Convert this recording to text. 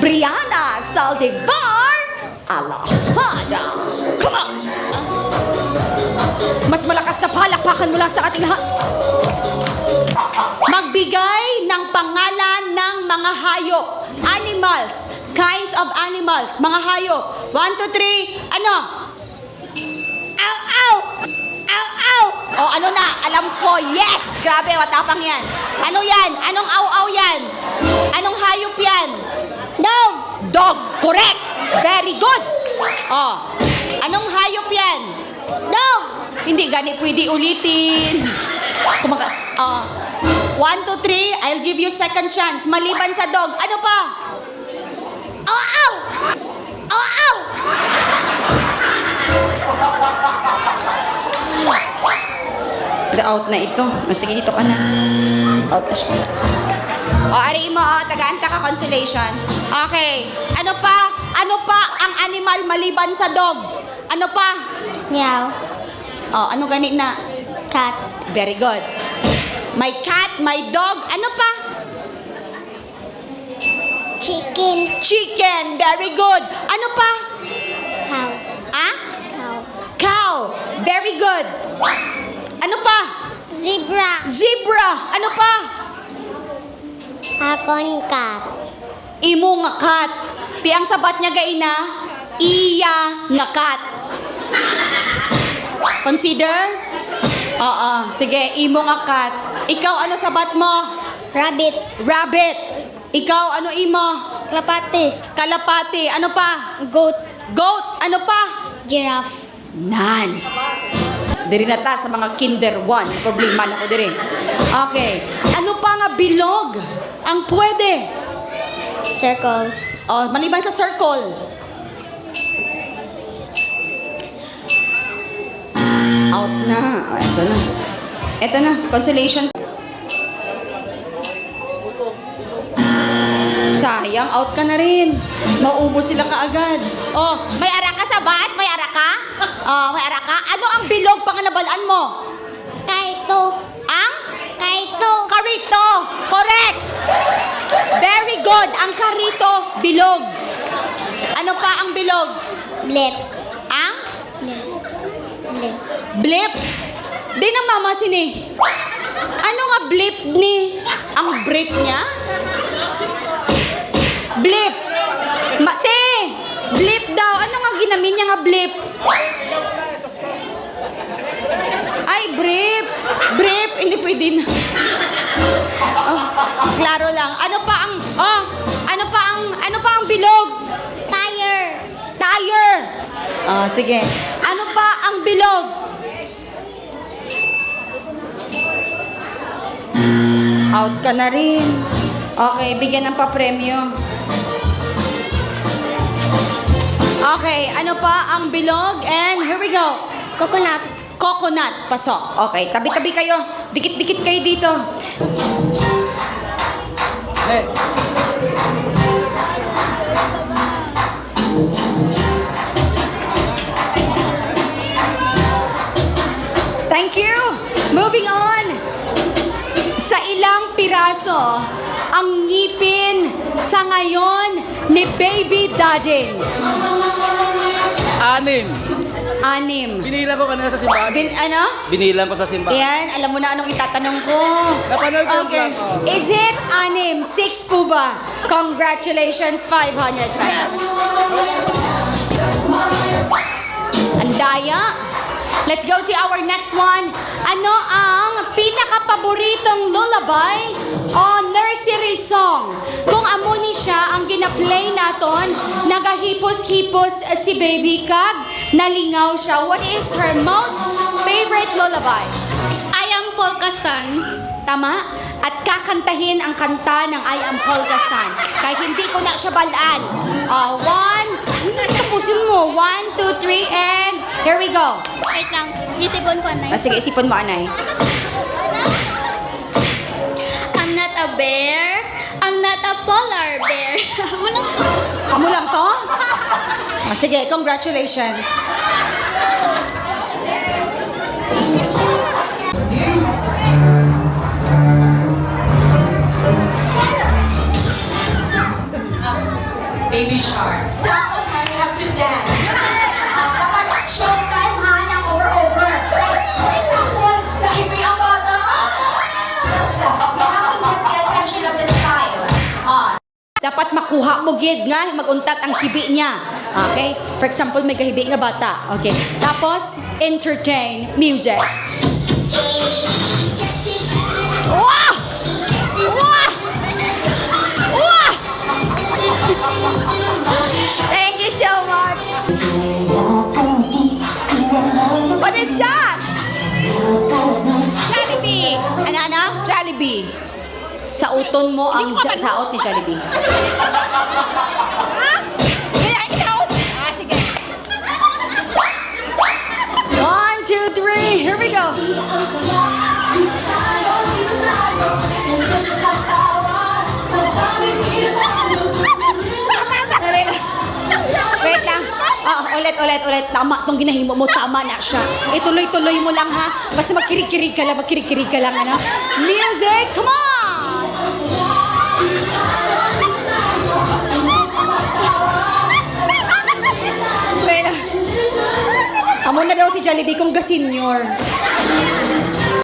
Brianna Saldivar Alahada. Come on! Mas malakas na palakpakan mula sa ating lahat. Magbigay ng pangalan ng mga hayop. Animals. Kinds of animals. Mga hayop. 1, 2, 3. Ano? Ow, ow! Ow, ow! Oh, ano na? Alam ko. Yes! Grabe, matapang yan. Ano yan? Anong aw-aw yan? Anong hayop yan? Dog! Dog! Correct! Very good! Oh, anong hayop yan? Dog! Hindi gani pwede ulitin. 1, 2, 3. I'll give you second chance. Maliban sa dog. Ano pa? Aw, aw! Aw, aw! Out na ito. Sige, dito ka na. Out na siya. O, ariin mo, taga-anta ka, consolation. Okay. Ano pa? Ano pa ang animal maliban sa dog? Ano pa? Meow. O, ano ganit na? Cat. Very good. May cat, may dog. Ano pa? Chicken. Chicken. Very good. Ano pa? Cow. Ah? Cow. Cow. Very good. Ano pa? Zebra. Zebra. Ano pa? Akon cat. Imo nga kat. Ti ang sabat niya gaina, iya nga kat. Consider? Oo. Sige, imo nga kat. Ikaw, ano sabat mo? Rabbit. Rabbit. Ikaw, ano imo? Kalapati. Kalapati. Ano pa? Goat. Goat. Ano pa? Giraffe. Nan. Diri na ta sa mga kinder 1. Problema na ko diri. Okay. Ano pa nga bilog ang pwede? Circle. Oh, maliban sa circle. Out na. Oh, eto na. Eto na. Consolation. Sayang, out ka na rin. Maubos sila kaagad. Oh, may ara ka sa bat? May ara ka? Oh, may ara ka? Ano ang bilog panganabalaan mo? Kaito. Ang? Kaito. Karito. Correct. Very good. Ang karito, bilog. Ano pa ang bilog? Blip. Ang? Blip. Blip. Blip. Di na mama sini. Ano nga blip ni? Ang blip niya? Blip. Mate. Blip daw. Ano nga ginamin niya nga blip? Ay, blip. Blip. Hindi pwede na. Oh, klaro lang. Ano pa ang ano pa ang bilog? Tire. Tire. Oh, sige. Ano pa ang bilog? Out ka na rin. Okay, bigyan ng pa-premyo. Okay, ano pa ang bilog? And here we go. Coconut. Coconut. Pasok. Okay, tabi-tabi kayo. Dikit-dikit kayo dito. Hey. Thank you. Moving on. Sa ilang piraso ang ngipin sa ngayon ni Baby Daddy? 6. Binilang ko kanina sa simbahan. Ano? Binilang ko sa simbahan. Yan, alam mo na anong itatanong ko. Napanood ko Okay. lang, oh. Is it 6 po ba? Congratulations, 500 pesos. Ang daya. Let's go to our next one. Ano ang pinaka-paboritong lullaby o nursery song? Kung amo ni siya ang gina-play naton, nagahipos-hipos si Baby Kag, nalingaw siya. What is her most favorite lullaby? I am Polkasan. Tama? At kakantahin ang kanta ng I Am Polkasan. Kahit hindi ko na siya balaan. Tapusin mo. 1, 2, 3, and here we go. Wait lang. Isipon ko na. Sige, isipon mo, Anay. I'm not a bear. I'm not a polar bear. Walang to. Amo lang to? Sige, congratulations. Baby Shark. So, we have to dance. Dapat showtime ha, ng over-over. For example, kahibi ang bata. We have to get the attention of the child. Dapat makuha mo gid nga maguntat ang hibi niya. Okay? For example, may kahibi nga bata. Okay. Tapos, entertain music. Wow! Wow! Wow! Thank you so much. What is that? Jollibee. Ano? Jollibee. Sauton mo ang saot ni Jollibee. Sige. 1, 2, 3. Here we go. Wait lang. Ulit. Tama tong ginahimo mo. Tama na siya. Ituloy-tuloy mo lang ha. Basta magkirig-kirig ka lang. Ano? Music, come on! Wait lang. Amo na daw si Jollibee kung ga-senior.